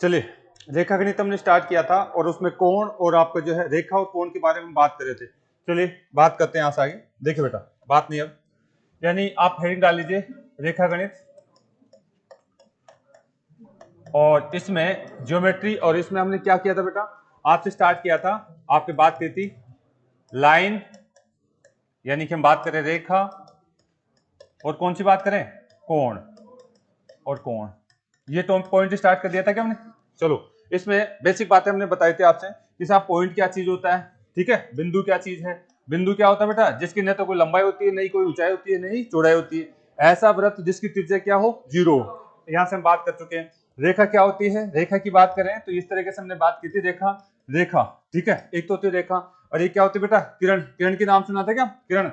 चलिए, रेखा गणित हमने स्टार्ट किया था और उसमें कोण और आपका जो है रेखा और कोण के बारे में बात कर रहे थे। चलिए बात करते हैं यहाँ से आगे। देखिए बेटा, बात नहीं अब, यानी आप हेडिंग डाल लीजिए रेखा गणित, और इसमें ज्योमेट्री, और इसमें हमने क्या किया था बेटा, आपसे स्टार्ट किया था, आपके बात की थी लाइन, यानी कि हम बात करें रेखा, और कौन सी बात करें, कोण और कोण। ये तो पॉइंट स्टार्ट कर दिया था क्या हमने। चलो, इसमें बेसिक बातें हमने बताई थी आपसे कि साहब पॉइंट क्या चीज होता है, ठीक है, बिंदु क्या चीज है। बिंदु क्या होता है बेटा, जिसकी न तो कोई लंबाई होती है, नहीं कोई ऊंचाई होती है, नहीं चौड़ाई होती है, ऐसा वृत्त जिसकी त्रिज्या क्या हो, 0। यहां से हम बात कर चुके हैं। रेखा क्या होती है, रेखा की बात करें तो इस तरीके से हमने बात की थी, रेखा रेखा, ठीक है, एक तो होती है रेखा, और एक क्या होती है बेटा, किरण। किरण के नाम सुना था क्या, किरण।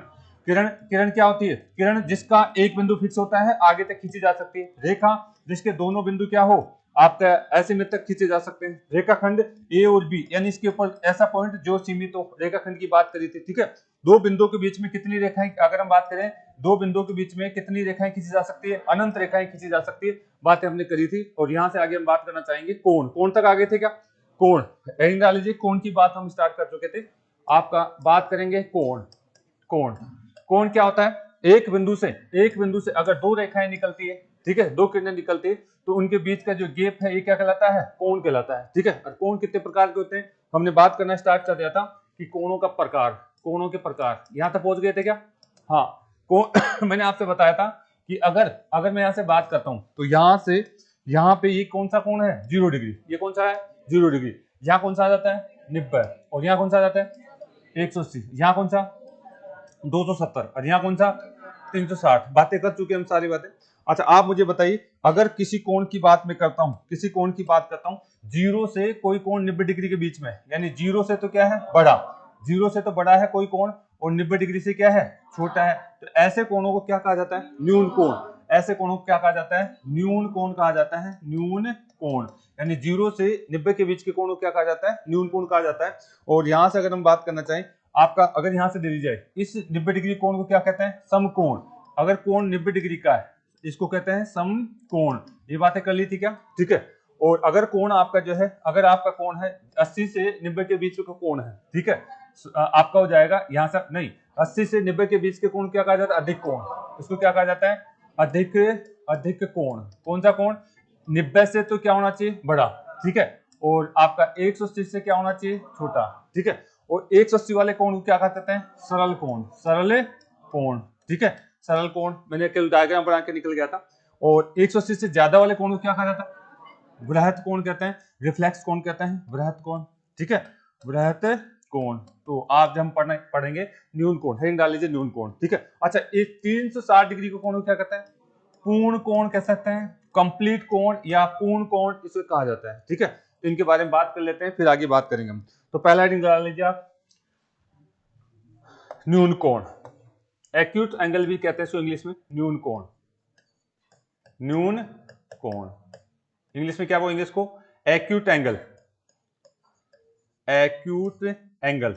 किरण, किरण क्या होती है, किरण जिसका एक बिंदु फिक्स होता है, आगे तक खींची जा सकती है। रेखा जिसके दोनों बिंदु क्या हो, आपका ऐसे में तक खींचे जा सकते हैं। रेखाखंड ए और बी, यानी इसके ऊपर ऐसा पॉइंट जो सीमित हो, रेखाखंड की बात करी थी, ठीक है। दो बिंदुओं के बीच में कितनी रेखाएं, अगर हम बात करें दो बिंदुओं के बीच में कितनी रेखाएं खींची जा सकती है, अनंत रेखाएं खींची जा सकती है, बातें हमने करी थी। और यहां से आगे हम बात करना चाहेंगे कोण। कोण तक आगे थे क्या, कोण हेडिंग डाल लीजिए, कोण की बात हम स्टार्ट कर चुके थे। आपका बात करेंगे कोण। कोण, कोण क्या होता है, एक बिंदु से अगर दो रेखाएं निकलती है, ठीक है, दो किरणें निकलती है, तो उनके बीच का जो गैप है ये क्या कहलाता है, कोण कहलाता है, ठीक है। और कोण कितने प्रकार के होते हैं, हमने बात करना स्टार्ट कर दिया था कि कोणों का प्रकार, कोणों के प्रकार, यहां तक पहुंच गए थे क्या। हाँ, कोण मैंने आपसे बताया था कि अगर अगर मैं यहां से बात करता हूं तो यहां से यहां पे ये कौन सा कोण है, 0 डिग्री। ये कौन सा है, 0 डिग्री। यहाँ कौन सा आ जाता है, 90, और यहाँ कौन सा आ जाता है 180, यहाँ कौन सा 270, और यहाँ कौन सा 360। बातें कर चुके हम सारी बातें। अच्छा, आप मुझे बताइए, अगर किसी कोण की बात मैं करता हूं, किसी कोण की बात करता हूं, 0 से कोई कोण 90 डिग्री के बीच में, यानी 0 से तो क्या है, बड़ा, 0 से तो बड़ा है कोई कोण, और 90 डिग्री से क्या है, छोटा है, तो ऐसे कोणों को क्या कहा जाता है, न्यून कोण। ऐसे कोणों को क्या कहा जाता है, न्यून कोण कहा जाता है, न्यून कोण। यानी 0 से 90 के बीच के कोण को क्या कहा जाता है, न्यून कोण कहा जाता है। और यहां से अगर हम बात करना चाहें, आपका अगर यहां से दे दी जाए, इस 90 डिग्री कोण को क्या कहते हैं, समकोण। अगर कोण 90 डिग्री का है, इसको कहते हैं समकोण। ये बातें कर ली थी क्या, ठीक है। और अगर कोण आपका जो है, अगर आपका कोण है 80 से 90 के बीच का कोण है, ठीक है, आपका हो जाएगा यहां से, नहीं, 80 से 90 के बीच के कोण क्या कहा जाता है, अधिक कोण। इसको क्या कहा जाता है, अधिक अधिक कोण। कौन सा कोण, 90 से तो क्या होना चाहिए, बड़ा, ठीक है, और आपका 180 से क्या होना चाहिए, छोटा, ठीक है। और 180 वाले कोण को क्या कहते हैं, सरल कोण, सरल कोण, ठीक है, सरल कोण। मैंने केवल डायग्राम बना के निकल गया था। और 180 से ज्यादा वाले कोण को क्या कहा जाता है, वृहत कोण कहते हैं, रिफ्लेक्स कोण कहते हैं, वृहत कोण, ठीक है, वृहत कोण। तो आप जब हम पढ़ेंगे न्यून कोण, हेडिंग डाल लीजिए न्यून कोण, ठीक है। अच्छा, एक 360 डिग्री को कोण को क्या कहते हैं, पूर्ण कोण कह सकते हैं, कंप्लीट कोण या पूर्ण कोण इसे कहा जाता है, ठीक है। तो इनके बारे में बात कर लेते हैं, फिर आगे बात करेंगे हम। तो पहला हेडिंग डाल लीजिए आप, न्यून कोण। एक्यूट एंगल भी कहते हैं इसको इंग्लिश में, न्यून कोण, न्यून कोण। इंग्लिश में क्या बोलेंगे इसको, एक्यूट एंगल, एक्यूट एंगल,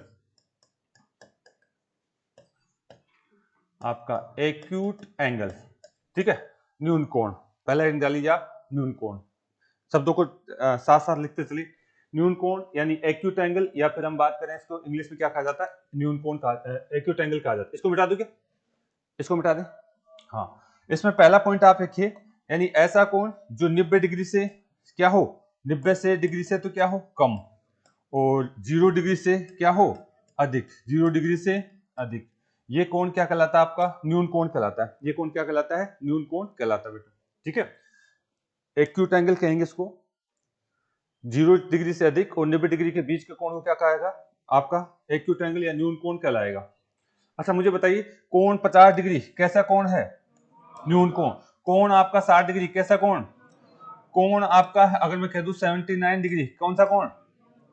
आपका एक्यूट एंगल, ठीक है, न्यून कोण। पहला हेडिंग डाल लीजिए आप, न्यून कोण। शब्दों को साथ साथ लिखते चलिए। न्यून कोण यानी एक्यूट एंगल, या फिर हम बात करें इसको इंग्लिश में क्या कहा जाता है, न्यून कोण कहा, एक्यूट एंगल कहा जाता है। इसको मिटा दो क्या, इसको मिटा दें। हाँ, इसमें पहला पॉइंट आप लिखिए, यानी ऐसा कोण जो 90 डिग्री से क्या हो, 90 से डिग्री से तो क्या हो, कम, और 0 डिग्री से क्या हो, अधिक, 0 डिग्री से अधिक। ये कोण क्या कहलाता है आपका, न्यून कोण कहलाता है। ये कोण क्या कहलाता है, न्यून कोण कहलाता है बेटा, ठीक है। एक्यूट एंगल कहेंगे इसको। 0 डिग्री से अधिक और 90 डिग्री के बीच के कोण को क्या कहेगा, आपका एक्यूट एंगल या न्यून कोण कहलाएगा। अच्छा, मुझे बताइए, कोण 50 डिग्री कैसा कोण है, न्यून कोण। कोण आपका 60 डिग्री कैसा कोण, कोण आपका अगर मैं कह दूं 79 डिग्री कौन सा कोण,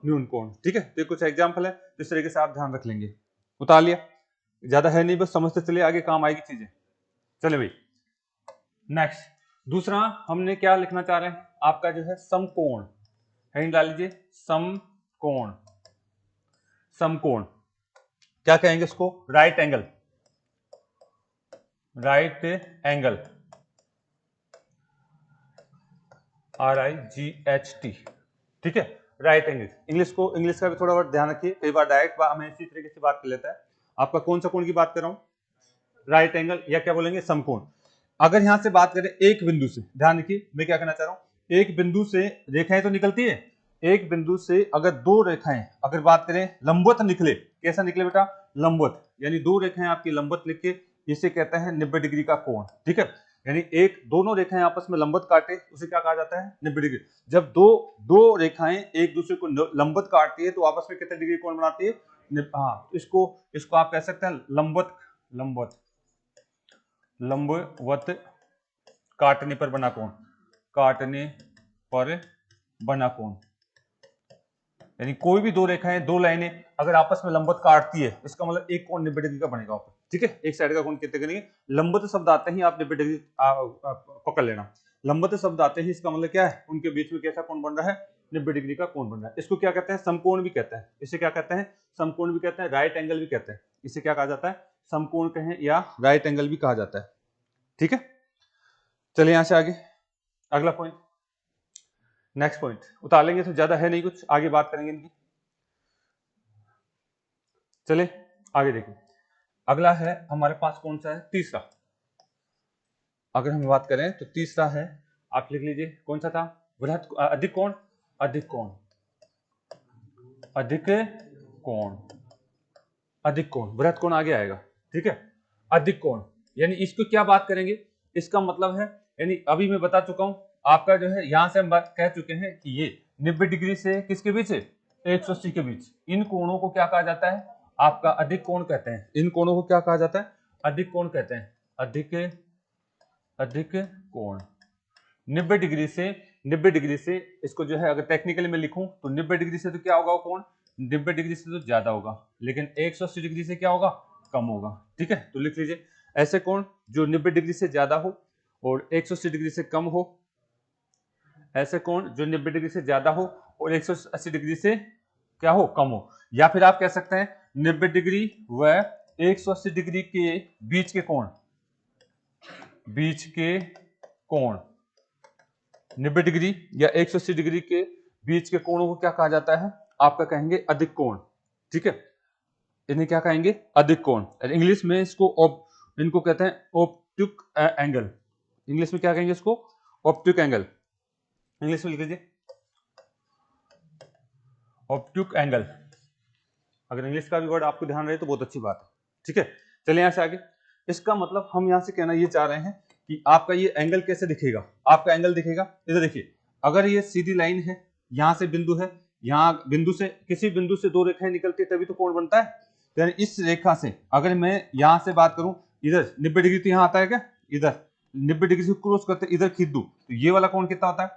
न्यून कोण, ठीक है। तो कुछ एग्जांपल है, इस तरीके से आप ध्यान रख लेंगे। उतार लिया, ज्यादा है नहीं, बस समझते चलिए, आगे काम आएगी चीजें। चले भाई, नेक्स्ट दूसरा हमने क्या लिखना चाह रहे हैं, आपका जो है समकोण। हेडिंग डाल लीजिए, समकोण। समकोण क्या कहेंगे इसको, right angle, right angle, RIGHT, ठीक है, राइट एंगल। इंग्लिश का भी थोड़ा बहुत ध्यान रखिए, कई बार डायरेक्ट हमें इसी तरीके से बात कर लेता है। आपका कौन सा कोण की बात कर रहा हूं, राइट एंगल, या क्या बोलेंगे, समकोण। अगर यहां से बात करें एक बिंदु से, ध्यान रखिए मैं क्या कहना चाह रहा हूं, एक बिंदु से रेखाएं तो निकलती है, एक बिंदु से अगर दो रेखाएं अगर बात करें लंबवत निकले, कैसा निकले बेटा, लंबवत, यानी दो रेखाएं आपकी लंबवत लिख के, इसे कहते हैं 90 डिग्री का कोण, ठीक है, यानी एक दोनों रेखाएं आपस में लंबवत काटे, उसे क्या कहा जाता है, 90 डिग्री। जब दो रेखाएं एक दूसरे को लंबवत काटती है तो आपस में कितने डिग्री कोण बनाती है, हाँ, इसको आप कह सकते हैं लंबवत काटने पर बना कोण, काटने पर बना कोण, यानी कोई भी दो रेखाएं, दो लाइनें अगर आपस में लंबवत काटती है, इसका मतलब एक कोण 90 डिग्री का बनेगा ऊपर, ठीक है, एक साइड का कोण कितने करेंगे, लंबवत शब्द आते ही आप 90 डिग्री पकड़ लेना, लंबवत शब्द आते ही इसका मतलब क्या है, उनके बीच में कैसा कोण बन रहा है, 90 डिग्री का कोण बन रहा है। इसको क्या कहते हैं, समकोण भी कहते हैं, इसे क्या कहते हैं, समकोण भी कहते हैं, राइट एंगल भी कहते हैं, इसे क्या कहा जाता है, समकोण कहें या राइट एंगल भी कहा जाता है, ठीक है। चलिए यहां से आगे अगला पॉइंट, नेक्स्ट पॉइंट उतार लेंगे, तो ज्यादा है नहीं कुछ, आगे बात करेंगे इनकी। चलिए आगे देखिए, अगला है हमारे पास कौन सा है, तीसरा। अगर हम बात करें तो तीसरा है, आप लिख लीजिए कौन सा था, अधिक कोण, अधिक कोण, अधिक कोण, अधिक कोण, बृहत कोण आगे आएगा, ठीक है, अधिक कोण, यानी इसको क्या बात करेंगे, इसका मतलब है, यानी अभी मैं बता चुका हूं आपका जो है, यहां से हम बात कह चुके हैं कि ये 90 डिग्री से किसके बीच है, 180 के बीच, इन कोणों को क्या कहा जाता है, आपका अधिक कोण कहते हैं, इन कोणों को क्या कहा जाता है, अधिक कोण कहते हैं, अधिक कोण। 90 डिग्री से इसको जो है अगर टेक्निकली मैं लिखूं तो 90 डिग्री से तो क्या होगा कोण, 90 डिग्री से तो ज्यादा होगा, लेकिन 180 डिग्री से क्या होगा, कम होगा, ठीक है। तो लिख लीजिए ऐसे कोण जो 90 डिग्री से ज्यादा हो और 180 डिग्री से कम हो, ऐसे कोण जो 90 डिग्री से ज्यादा हो और 180 डिग्री से क्या हो, कम हो, या फिर आप कह सकते हैं 90 डिग्री व 180 डिग्री के बीच के कोण, बीच के कोण, 90 डिग्री या 180 डिग्री के बीच के कोणों को क्या कहा जाता है, आपका कहेंगे अधिक कोण, ठीक है, इन्हें क्या कहेंगे, अधिक कोण। इंग्लिश में इसको इनको कहते हैं ऑप्टिक एंगल, इंग्लिश में क्या कहेंगे इसको, ऑप्टिक एंगल, इंग्लिश में लिख लीजिए ऑप्टिक एंगल। अगर इंग्लिश का भी वर्ड आपको ध्यान रहे तो बहुत अच्छी बात है, ठीक है। चलिए यहां से आगे, इसका मतलब हम यहां से कहना ये चाह रहे हैं कि आपका ये एंगल कैसे दिखेगा, आपका एंगल दिखेगा, इधर देखिए, अगर ये सीधी लाइन है, यहां से बिंदु है, यहां बिंदु से किसी बिंदु से दो रेखाएं निकलती है तभी तो कोण बनता है, यानी इस रेखा से अगर मैं यहां से बात करूं, इधर 90 डिग्री तो यहां आता है क्या, इधर 90 डिग्री से क्रॉस करते इधर खींच दूं तो ये वाला कोण कितना होता है,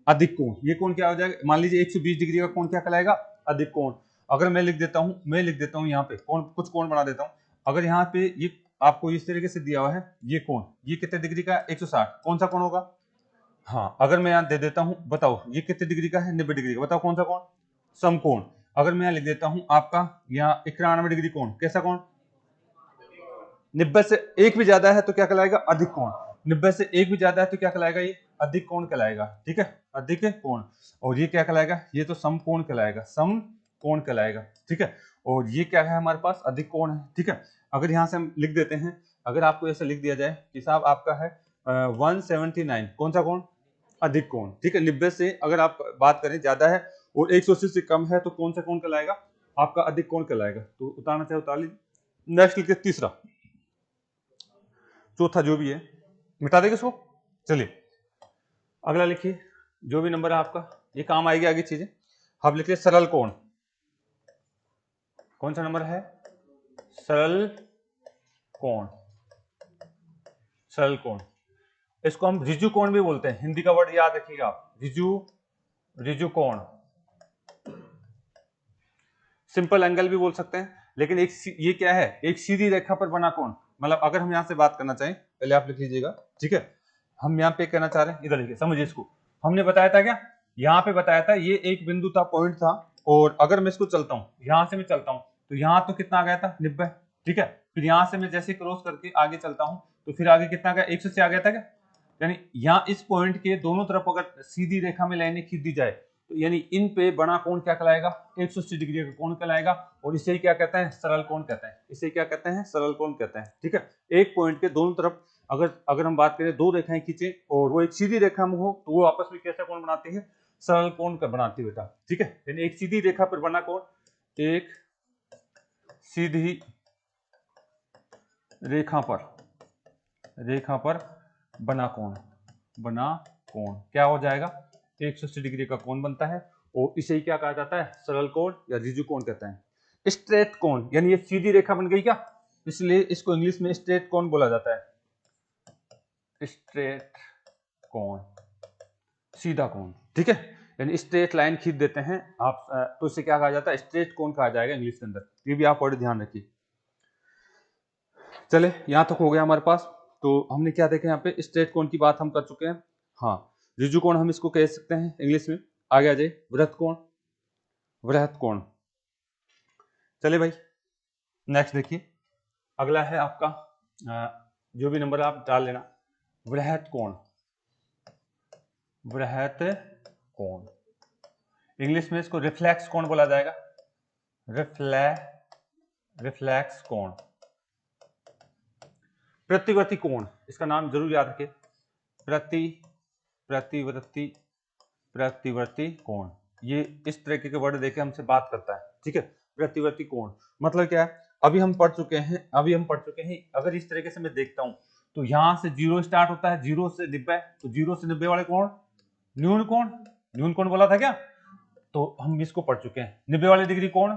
अधिक कोण। ये कोण क्या हो जाएगा, मान लीजिए 120 डिग्री का कोण क्या कहलाएगा, अधिक कोण। अगर मैं लिख देता हूं यहाँ पे कोण, कुछ कोण बना देता हूं, अगर यहाँ पे ये आपको इस तरीके से दिया हुआ है, ये कोण, ये कितने डिग्री का है, 160, कौन सा कोण होगा, हाँ, अगर मैं यहाँ दे देता हूं, बताओ ये कितने डिग्री का है, 90 डिग्री का, बताओ कौन सा कोण, समकोण। अगर मैं यहाँ लिख देता हूं आपका यहाँ 91 डिग्री कोण, कैसा कोण, 90 से एक भी ज्यादा है तो क्या कहलाएगा, अधिक कोण, 90 से एक भी ज्यादा है तो क्या कहलाएगा, ये अधिक कोण कहलाएगा, ठीक है, अधिक कोण। और ये क्या कहलाएगा, ये तो समकोण कहलाएगा, समकोण कहलाएगा, ठीक है। और ये क्या है हमारे पास, अधिक कोण है, ठीक है। अगर यहाँ से हम लिख देते हैं, अगर आपको ऐसा लिख दिया जाए कि साहब आपका है 179, कौन सा कोण, अधिक कोण, ठीक है। 90 से अगर आप बात करें ज्यादा है और 180 से कम है तो कौन सा कोण कहलाएगा, आपका अधिक कोण कहलाएगा। तो उतारना चाहे उतार लीजिए। नेक्स्ट लिखिए तीसरा, चौथा जो भी है मिटा देंगे इसको। चलिए अगला लिखिए, जो भी नंबर है आपका, ये काम आएगी आगे चीजें। अब लिखिए सरल कोण, कौन सा नंबर है, सरल कोण, सरल कोण, इसको हम ऋजु कोण भी बोलते हैं, हिंदी का वर्ड याद रखिएगा आप, ऋजु कोण, सिंपल एंगल भी बोल सकते हैं, लेकिन एक ये क्या है, एक सीधी रेखा पर बना कोण, मतलब अगर हम यहां से बात करना चाहें, पहले आप लिख लीजिएगा, ठीक है। हम यहाँ पे कहना चाह रहे हैं, इधर लिखिए, समझिए इसको, हमने बताया था क्या, यहाँ पे बताया था ये एक बिंदु था, पॉइंट था, और अगर मैं इसको चलता हूँ, यहां से मैं चलता हूँ तो यहाँ तो कितना आ गया था, 90, ठीक है। फिर यहाँ से मैं जैसे क्रॉस करके आगे चलता हूँ तो फिर आगे कितना आ गया, 180 आ गया था क्या, यानी यहाँ इस पॉइंट के दोनों तरफ अगर सीधी रेखा में लाइनें खींच दी जाए तो यानी इन पे बना कोण क्या कहलाएगा, 180 डिग्री का कोण कहलाएगा, और इसे क्या कहते हैं, सरल कोण कहते हैं। इसे क्या कहते हैं, सरल कोण कहते हैं। ठीक है, एक पॉइंट के दोनों तरफ अगर हम बात करें दो रेखाएं खींचे और वो एक सीधी रेखा में हो तो वो आपस में कैसा कोण बनाती है, सरल कोण का बनाती है बेटा। ठीक है, यानी एक सीधी रेखा पर बना कोण, एक सीधी रेखा पर बना कोण क्या हो जाएगा, 180 डिग्री का कोण बनता है, और इसे ही क्या कहा जाता है, सरल कोण या ऋजु कोण कहते हैं। स्ट्रेट कोण यानी ये सीधी रेखा बन गई क्या, इसलिए इसको इंग्लिश में स्ट्रेट कोण बोला जाता है। स्ट्रेट कोण, सीधा कोण। ठीक है, यानी स्ट्रेट लाइन खींच देते हैं आप, तो इसे क्या कहा जाता है, स्ट्रेट कोण कहा जाएगा इंग्लिश के अंदर। ये भी आप वर्ड ध्यान रखिए। चले, यहां तक हो गया हमारे पास। तो हमने क्या देखा यहाँ पे, स्ट्रेट कोण की बात हम कर चुके हैं। हाँ, ऋजु कोण हम इसको कह सकते हैं इंग्लिश में। आगे आ जाए, वृत्त कोण। चले भाई, नेक्स्ट देखिए, अगला है आपका जो भी नंबर आप डाल लेना, वृहत कोण। इंग्लिश में इसको रिफ्लेक्स कोण बोला जाएगा। रिफ्लेक्स कोण, प्रतिवर्ती कोण, इसका नाम जरूर याद रखिए, प्रतिवर्ती कोण। ये इस तरीके के वर्ड देके हमसे बात करता है। ठीक है, प्रतिवर्ती कोण मतलब क्या है, अभी हम पढ़ चुके हैं। अगर इस तरीके से मैं देखता हूं तो यहां से 0 स्टार्ट होता है, 0 से 90, तो 0 से 90 वाले कोण न्यून कोण बोला था क्या, तो हम इसको पढ़ चुके हैं। 90 वाले डिग्री कोण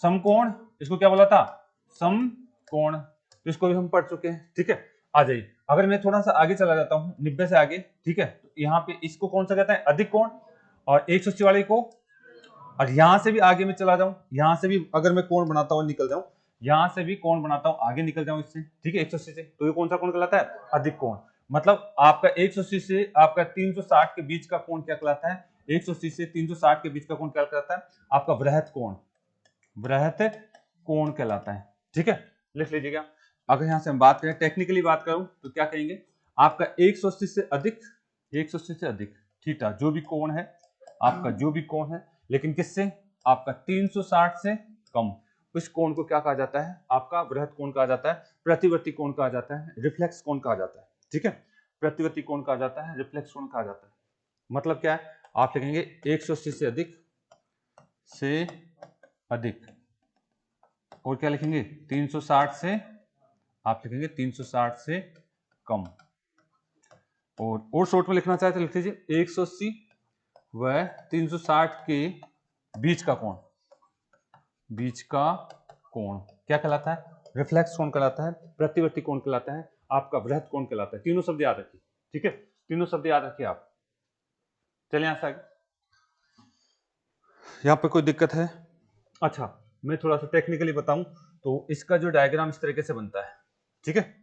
समकोण, इसको क्या बोला था, समकोण, इसको भी हम पढ़ चुके हैं। ठीक है, आ जाइए, अगर मैं थोड़ा सा आगे चला जाता हूँ 90 से आगे, ठीक है, तो यहाँ पे इसको कौन सा कहते हैं, अधिक कोण, और 180 वाले को, और यहां से भी आगे में चला जाऊं, यहां से भी अगर मैं कोण बनाता हुआ निकल जाऊं, यहां से भी कोण बनाता हूं, आगे निकल जाऊं इससे, ठीक है, 180 से, तो ये कौन सा कोण कहलाता है, अधिक कोण। मतलब आपका 180 से आपका 360 के बीच का कोण क्या कहलाता है, 180 से 360 के बीच का कोण क्या कहलाता है, आपका वृहत कोण कहलाता है। ठीक है, लिख लीजिएगा। अगर यहां से हम बात करें, टेक्निकली बात करूं तो क्या कहेंगे, आपका 180 से अधिक थीटा, जो भी कोण है आपका, जो भी कोण है, लेकिन किससे, आपका 360 से कम, इस कोण को क्या कहा जाता है, आपका वृहत कोण कहा जाता है, प्रतिवर्ती कोण कहा जाता है, रिफ्लेक्स कोण कहा जाता है। ठीक है, प्रतिवर्ती कोण कहा जाता है, रिफ्लेक्स कोण कहा जाता है। मतलब क्या है, आप लिखेंगे 180 से अधिक, और क्या लिखेंगे 360 से, आप लिखेंगे 360 से कम, और शॉर्ट में लिखना चाहे तो लिख लीजिए 180 व 360 के बीच का कोण क्या कहलाता है, रिफ्लेक्स कोण कहलाता है, प्रतिवर्ती कोण कहलाता है, आपका वृहत कोण कहलाता है। तीनों शब्द याद रखिए। ठीक है, तीनों शब्द याद रखिए आप। चलिए यहां से आगे, यहां पे कोई दिक्कत है, अच्छा मैं थोड़ा सा टेक्निकली बताऊं तो इसका जो डायग्राम इस तरीके से बनता है। ठीक है,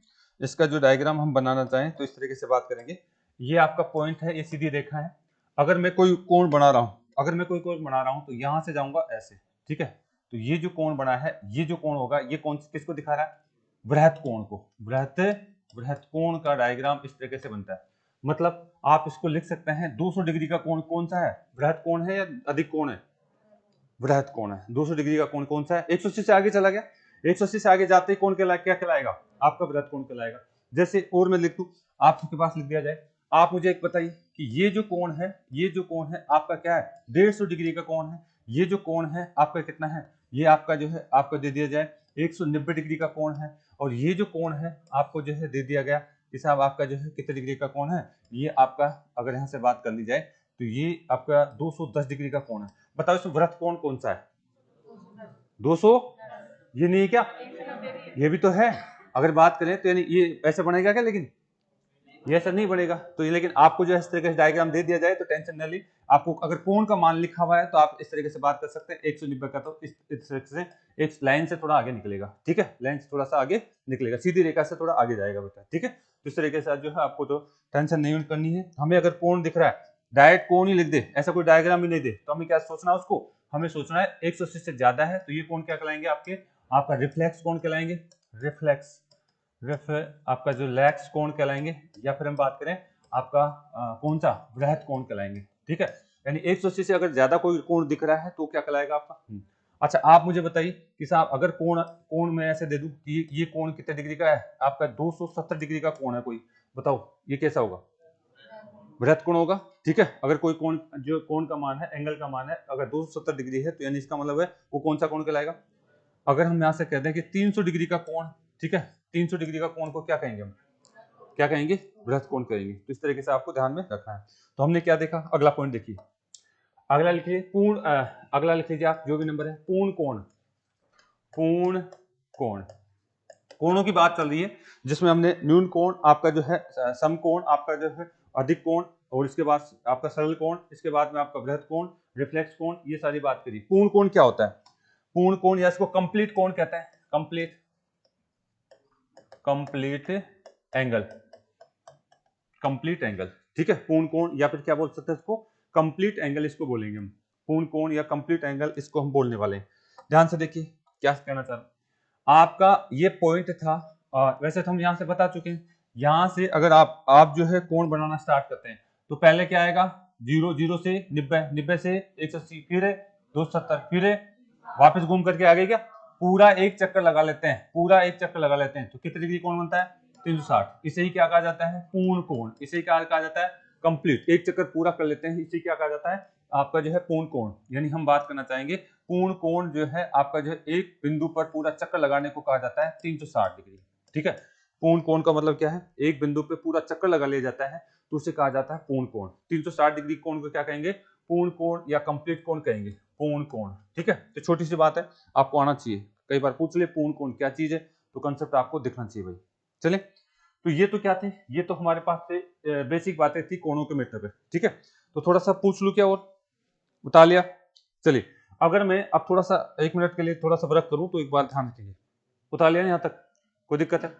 इसका जो डायग्राम हम बनाना चाहें तो इस तरीके से बात करेंगे। ये आपका पॉइंट है, ये सीधी रेखा है। अगर मैं कोई कोण बना रहा हूं, तो यहां से जाऊंगा ऐसे। ठीक है, तो ये जो कोण बना है, ये जो कोण होगा, ये कौन किसको दिखा रहा है, वृहत कोण को। वृहत कोण का डायग्राम इस तरीके से बनता है। मतलब आप इसको लिख सकते हैं 200 डिग्री का कोण कौन सा है, वृहत कोण है या अधिक कोण है, वृहत कोण है। 200 डिग्री का कोण कौन सा है, 180 से आगे चला गया, 180 से आगे जाते ही कोण क्या कहलाएगा, आपका वृहत कोण कहलाएगा। जैसे और मैं लिख दूं, आपके पास लिख दिया जाए, आप मुझे एक बताइए कि ये जो कोण है आपका क्या है, 150 डिग्री का कोण है। ये जो कोण है आपका कितना है, ये आपका जो है आपका दे दिया जाए 190 डिग्री का कोण है। और ये जो कोण है आपको जो है दे दिया गया कि साहब आपका जो है कितने डिग्री का कोण है, ये आपका अगर यहाँ से बात कर ली जाए तो ये आपका 210 डिग्री का कोण है। बताओ इसमें वृहत कोण कौन सा है, 200, ये नहीं है क्या, ये भी तो है। अगर बात करें तो यानी ये ऐसे बनेगा क्या, लेकिन ये ऐसा नहीं बनेगा। तो ये, लेकिन आपको जो है इस तरीके से डायग्राम दे दिया जाए तो टेंशन न ली। आपको अगर कोण का मान लिखा हुआ है तो आप इस तरीके से बात कर सकते हैं 190 का, तो इस तरीके से एक लाइन से थोड़ा आगे निकलेगा। ठीक है, लाइन से थोड़ा सा आगे निकलेगा, सीधी रेखा से थोड़ा आगे जाएगा बेटा। ठीक है, तो इस तरीके से जो है आपको तो टेंशन नहीं करनी है। हमें अगर कोण दिख रहा है, डायरेक्ट कोण ही लिख दे, ऐसा कोई डायग्राम ही नहीं दे, तो हमें क्या सोचना है, उसको हमें सोचना है 180 से ज्यादा है तो ये कोण क्या कहलाएंगे, आपका रिफ्लेक्स कोण कहलाएंगे, आपका जो लैक्स कोण कहलाएंगे, या फिर हम बात करें आपका कौन सा वृहत कोण कहलाएंगे। ठीक है, यानी 180 से अगर ज्यादा कोई कोण दिख रहा है तो क्या कहलाएगा आपका। अच्छा आप मुझे बताइए कि साहब अगर कोण कोण में ऐसे दे दूं कि ये कोण कितने डिग्री का है, आपका 270 डिग्री का कोण है, कोई बताओ ये कैसा होगा, वृहत कोण होगा। ठीक है, अगर कोई कोण जो कोण का मान है, एंगल का मान है अगर 270 डिग्री है तो यानी इसका मतलब है वो कौन सा कोण कहलाएगा। अगर हम यहाँ से कहते हैं कि 300 डिग्री का कोण, ठीक है, 300 डिग्री का कोण को क्या कहेंगे हम, क्या कहेंगे, वृहत कोण कहेंगे। तो इस तरीके से आपको ध्यान में रखना है। तो हमने क्या देखा, अगला पॉइंट देखिए, अगला लिखिए अगला लिख लीजिए आप जो भी नंबर है, पूर्ण कोण। पूर्ण कोण, कोणों की बात चल रही है जिसमें हमने न्यून कोण, आपका जो है समकोण, आपका जो है अधिक कोण, और इसके बाद आपका सरल कोण, इसके बाद में आपका वृहत कोण, रिफ्लेक्स कोण, ये सारी बात करी। पूर्ण कोण क्या होता है, पूर्ण कोण या इसको कंप्लीट कोण कहते हैं, कंप्लीट एंगल, कंप्लीट एंगल। ठीक है, पूर्ण कोण या फिर क्या बोल सकते हैं इसको, कंप्लीट एंगल इसको बोलेंगे हम, पूर्ण कोण या कंप्लीट एंगल इसको हम बोलने वाले हैं। ध्यान से देखिए क्या कहना चाह रहा हूं, आपका ये पॉइंट था, वैसे तो हम यहां से बता चुके हैं। यहां से अगर आप जो है कोण बनाना स्टार्ट करते हैं तो पहले क्या आएगा, 0 से 90, 90 से 180, फिर 270, फिर वापस घूम करके आ गई, क्या पूरा एक चक्कर लगा लेते हैं, पूरा एक चक्कर लगा लेते हैं तो कितने डिग्री कोण बनता है, 360। इसे ही क्या कहा जाता है, पूर्ण कोण। इसे क्या कहा जाता है, कंप्लीट, एक चक्कर पूरा कर लेते हैं, इसे क्या कहा जाता है आपका जो है पूर्ण कोण। यानी हम बात करना चाहेंगे पूर्ण कोण जो है आपका जो है एक बिंदु पर पूरा चक्कर लगाने को कहा जाता है 360 डिग्री। ठीक है, पूर्ण कोण का मतलब क्या है, एक बिंदु पे पूरा चक्कर लगा लिया जाता है तो उसे कहा जाता है पूर्ण कोण। 360 डिग्री कोण को क्या कहेंगे, पूर्ण कोण या कंप्लीट कोण कहेंगे, पूर्ण कोण। ठीक है, तो छोटी सी बात है, आपको आना चाहिए, कई बार पूछ ले पूर्ण कोण क्या चीज है, तो कंसेप्ट आपको दिखना चाहिए भाई। चले, तो ये तो क्या थे, ये तो हमारे पास से बेसिक बातें थी कोणों के मीटर पे। ठीक है, तो थोड़ा सा पूछ लूं क्या और बता लिया। चलिए, अगर मैं अब थोड़ा सा 1 मिनट के लिए थोड़ा सा वर्क करूं तो एक बार ध्यान रखिए, बता लिया यहाँ तक, कोई दिक्कत है।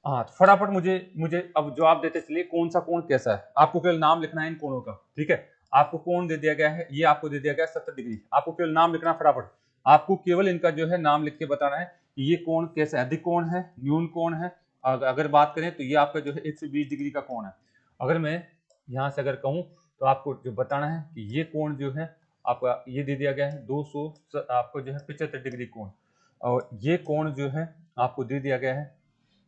हाँ, तो फटाफट मुझे मुझे अब जवाब देते चलिए कौन सा कोण कैसा है। आपको केवल नाम लिखना है इन कोणों का। ठीक है, आपको कोण दे दिया गया है, ये आपको दे दिया गया है 70 डिग्री, आपको केवल नाम लिखना है फटाफट। आपको केवल इनका जो है नाम लिख के बताना है कि ये कोण कैसा है, अधिक कोण है, न्यून कोण है। अगर बात करें तो ये आपका जो है 120 डिग्री का कोण है। अगर मैं यहाँ से अगर कहूँ तो आपको जो बताना है कि ये कोण जो है आपका ये दे दिया गया है 200, आपको जो है 75 डिग्री कोण, और ये कोण जो है आपको दे दिया गया है,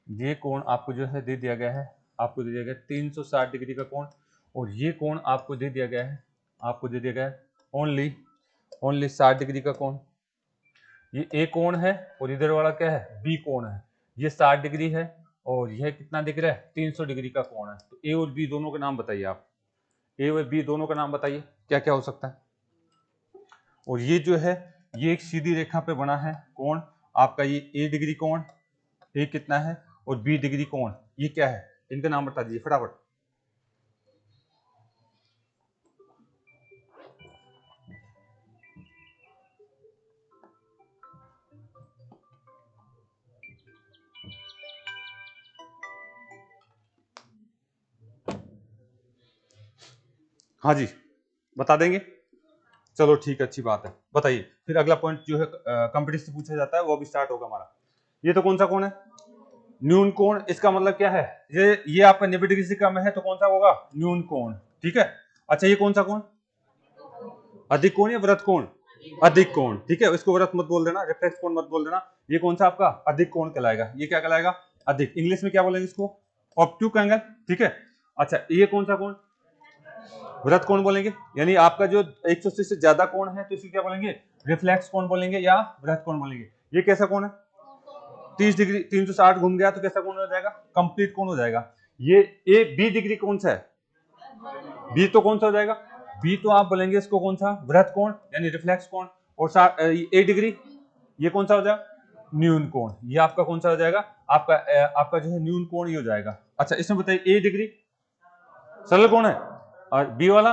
ये कोण आपको जो है दे दिया गया है, आपको दे दिया गया 360 डिग्री का कोण, और ये कोण आपको दे दिया गया है, आपको दे दिया गया है ओनली 60 डिग्री का कोण। ये ए कोण है और इधर वाला क्या है, बी कोण है। ये 60 डिग्री है और यह कितना दिख रहा है, 300 डिग्री का कोण है। तो ए और बी दोनों के नाम बताइए आप, ए और बी दोनों का नाम बताइए क्या क्या हो सकता है। और ये जो है ये एक सीधी रेखा पे बना है कोण आपका, ये ए डिग्री कोण, ए कितना है, और बी डिग्री कोण, ये क्या है, इनका नाम बता दीजिए फटाफट। हाँ जी, बता देंगे, चलो ठीक है, अच्छी बात है, बताइए। फिर अगला पॉइंट जो है कंपटीशन से पूछा जाता है वो भी स्टार्ट होगा हमारा। ये तो कौन सा कोण है, न्यून कोण। इसका मतलब क्या है, ये आपका 90 डिग्री से कम है तो कौन सा होगा, न्यून कोण। ठीक है, अच्छा ये कौन सा कोण, अधिक कोण या वृहत कोण, अधिक कोण। ठीक है, इसको वृहत मत बोल देना, रिफ्लेक्स कोण मत बोल देना, ये कौन सा आपका अधिक कोण कहलाएगा। ये क्या कहलाएगा, अधिक। इंग्लिश में क्या बोलेंगे इसको, ऑब्ट्यूक एंगल। ठीक है, अच्छा ये कौन सा कोण, वृहत कोण बोलेंगे। यानी आपका जो 180 से ज्यादा कोण है तो इसे क्या बोलेंगे, रिफ्लेक्स कोण बोलेंगे या वृहत कोण बोलेंगे। ये कैसा कोण है, 30 डिग्री, 360 घूम गया तो कैसा कोण हो जाएगा, कंप्लीट कोण हो जाएगा। ये ए बी डिग्री कौन सा है, बी तो कौन सा हो जाएगा, बी तो आप बोलेंगे इसको कौन सा, वृहत कोण यानी रिफ्लेक्स कोण। और ए डिग्री ये कौन सा हो जाएगा, न्यून कोण। ये आपका कौन सा हो जाएगा, आपका जो है न्यून कोण ये हो जाएगा। अच्छा इसमें बताइए, ए डिग्री सरल कोण है और बी वाला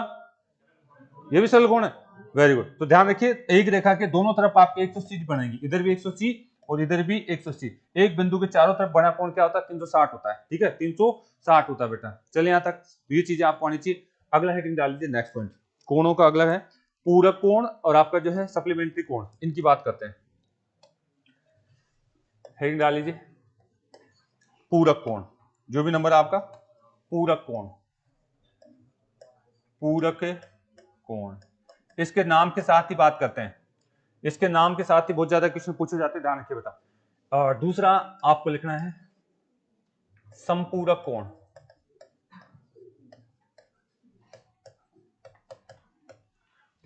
ये भी सरल कोण है, वेरी गुड। तो ध्यान रखिए, एक रेखा के दोनों तरफ आपके 180 बनेगी, इधर भी 180 और इधर भी 180। एक बिंदु के चारों तरफ बड़ा कोण क्या होता है, 360 होता है। ठीक है, 360 होता है बेटा। चलिए यहां तक ये चीजें आपको आनी चाहिए। अगला हेडिंग डाल दीजिए, नेक्स्ट पॉइंट। कोणों का अगला है पूरक कोण और आपका जो है सप्लीमेंट्री कोण, इनकी बात करते हैं। हेडिंग डाल लीजिए पूरक कोण, जो भी नंबर आपका पूरक कोण। पूरक कोण। इसके नाम के साथ ही बात करते हैं, इसके नाम के साथ ही बहुत ज्यादा क्वेश्चन पूछे जाते हैं, ध्यान रखिए बेटा। और दूसरा आपको लिखना है समपूरक कोण।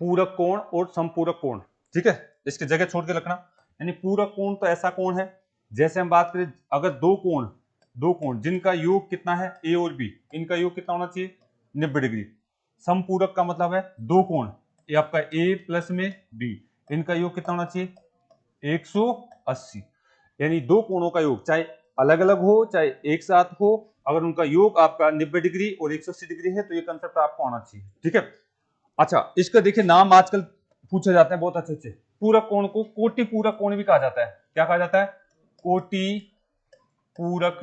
पूरक कोण और समपूरक कोण, ठीक है, इसकी जगह छोड़ के रखना। यानी पूरक कोण तो ऐसा कोण है, जैसे हम बात करें अगर दो कोण जिनका योग कितना है ए और बी, इनका योग कितना होना चाहिए 90 डिग्री। समपूरक का मतलब है दो कोण, ये आपका ए प्लस में बी, इनका योग कितना होना चाहिए 180। यानी दो कोणों का योग चाहे अलग अलग हो चाहे एक साथ हो, अगर उनका योग आपका 90 डिग्री और 180 डिग्री है तो ये कंसेप्ट आपको आना चाहिए, ठीक है। अच्छा, इसका देखिए नाम आजकल पूछे जाते हैं बहुत अच्छे से। पूरक कोण को कोटि पूरक कोण भी कहा जाता है। क्या कहा जाता है? कोटि पूरक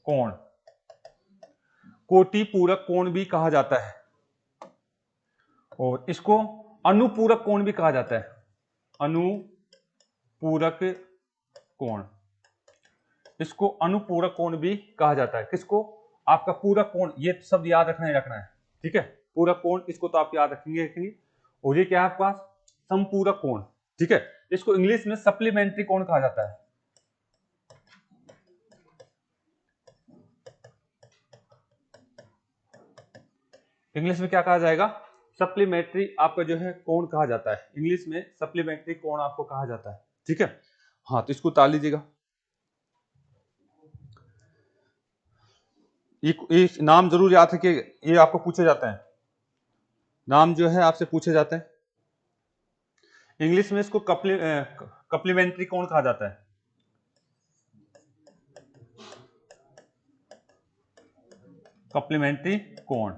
कोण। कोटि पूरक कोण भी कहा जाता है, और इसको अनुपूरक कोण भी कहा जाता है। अनुपूरक कोण, इसको अनुपूरक कोण भी कहा जाता है। किसको? आपका पूरक कोण, ये सब याद रखना ही रखना है, ठीक है। पूरक कोण इसको तो आप याद रखेंगे। और ये क्या है आपके पास? समपूरक कोण, ठीक है। इसको इंग्लिश में सप्लीमेंट्री कोण कहा जाता है। इंग्लिश में क्या कहा जाएगा? सप्लीमेंट्री आपका जो है कोण कहा जाता है। इंग्लिश में सप्लीमेंट्री कोण आपको कहा जाता है, ठीक है। हाँ, तो इसको उतार लीजिएगा। ये नाम जरूर याद रखिए, ये आपको पूछे जाते हैं, नाम जो है आपसे पूछे जाते हैं। इंग्लिश में इसको कप्लीमेंट्री कोण कहा जाता है। कप्लीमेंट्री कोण,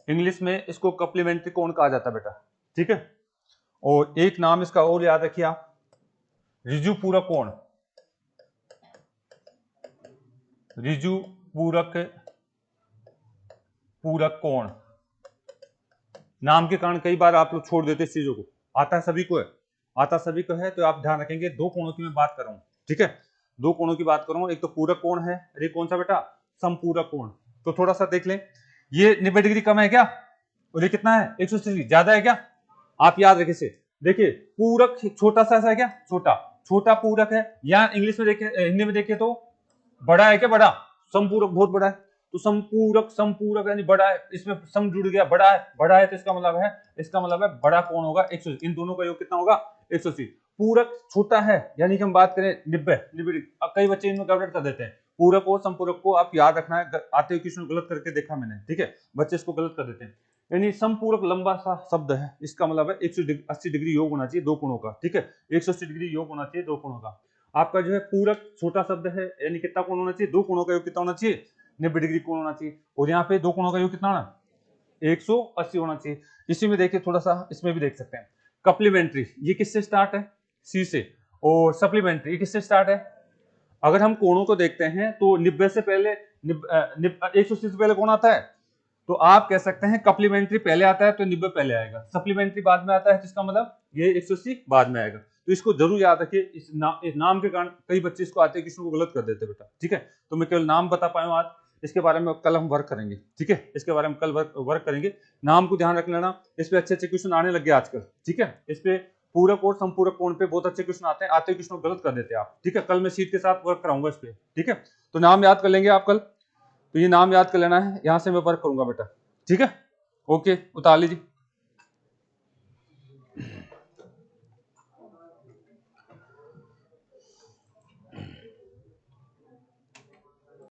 इंग्लिश में इसको कप्लीमेंट्री कोण कहा जाता है बेटा, ठीक है। और एक नाम इसका और याद रखिए आप, ऋजु पूरक कोण। ऋजु पूरक कोण, नाम के कारण कई बार आप लोग छोड़ देते इस चीजों को। आता है सभी को है, आता सभी को है, तो आप ध्यान रखेंगे। दो कोणों की मैं बात कर रहा हूं, ठीक है, दो कोणों की बात कर रहा हूं। एक तो पूरक कोण है, अरे कौन सा बेटा? समपूरक कोण। तो थोड़ा सा देख लें, ये 90 डिग्री कम है क्या, और ये कितना है 180 डिग्री ज्यादा है क्या? आप याद रखिए से, देखिए पूरक छोटा सा है क्या, छोटा पूरक है, या इंग्लिश में देखे, हिंदी में देखे तो बड़ा है क्या, बड़ा। समपूरक बहुत बड़ा है, तो समपूरक यानी बड़ा है, इसमें सम जुड़ गया, बड़ा है तो इसका मतलब है बड़ा कोण होगा 180। इन दोनों का योग कितना होगा 180। पूरक छोटा है, यानी कि हम बात करें 90 डिग्री। कई बच्चे इनमें गड़बड़ कर देते हैं। पूरक और समपूरक को आप याद रखना है, आते हुए क्वेश्चन गलत करके देखा मैंने, ठीक है, बच्चे इसको गलत कर देते हैं। यानी समपूरक लंबा सा शब्द है, इसका मतलब है 180 डिग्री योग होना चाहिए दो कोणों का, ठीक है, 180 डिग्री योग होना चाहिए दो कोणों का। आपका जो है पूरक छोटा शब्द है, यानी कितना कोण होना चाहिए, दो कोणों का योग कितना होना चाहिए 90 डिग्री कोण होना चाहिए। और यहाँ पे दो कोणों का योग कितना होना 180 होना चाहिए। इसी में देखिए थोड़ा सा, इसमें भी देख सकते हैं। कप्लीमेंट्री ये किससे स्टार्ट है? सी से। और सप्लीमेंट्री ये किससे स्टार्ट है? अगर हम कोणों को देखते हैं तो 90 से पहले 180 से पहले कौन आता है? तो आप कह सकते हैं कप्लीमेंट्री पहले आता है तो 90 पहले आएगा, सप्लीमेंट्री बाद में आता है, जिसका मतलब ये 180 बाद में आएगा। तो इसको जरूर याद रखिए। इस नाम के कारण कई बच्चे इसको आते हैं, किसी को गलत कर देते बेटा, ठीक है। तो मैं केवल नाम बता पाया हूं आज, इसके बारे में कल हम वर्क करेंगे, ठीक है, इसके बारे में कल वर्क करेंगे। नाम को ध्यान रख लेना, इस पे अच्छे क्वेश्चन आने लगे आजकल, ठीक है। इस पे पूरक और संपूरक कोण पे बहुत अच्छे क्वेश्चन आते हैं, आते क्वेश्चन गलत कर देते हैं आप, ठीक है। कल मैं शीट के साथ वर्क कराऊंगा इस पे, ठीक है। तो नाम याद कर लेंगे आप कल, तो ये नाम याद कर लेना है, यहां से मैं वर्क करूंगा बेटा, ठीक है। ओके, उतार लीजिए।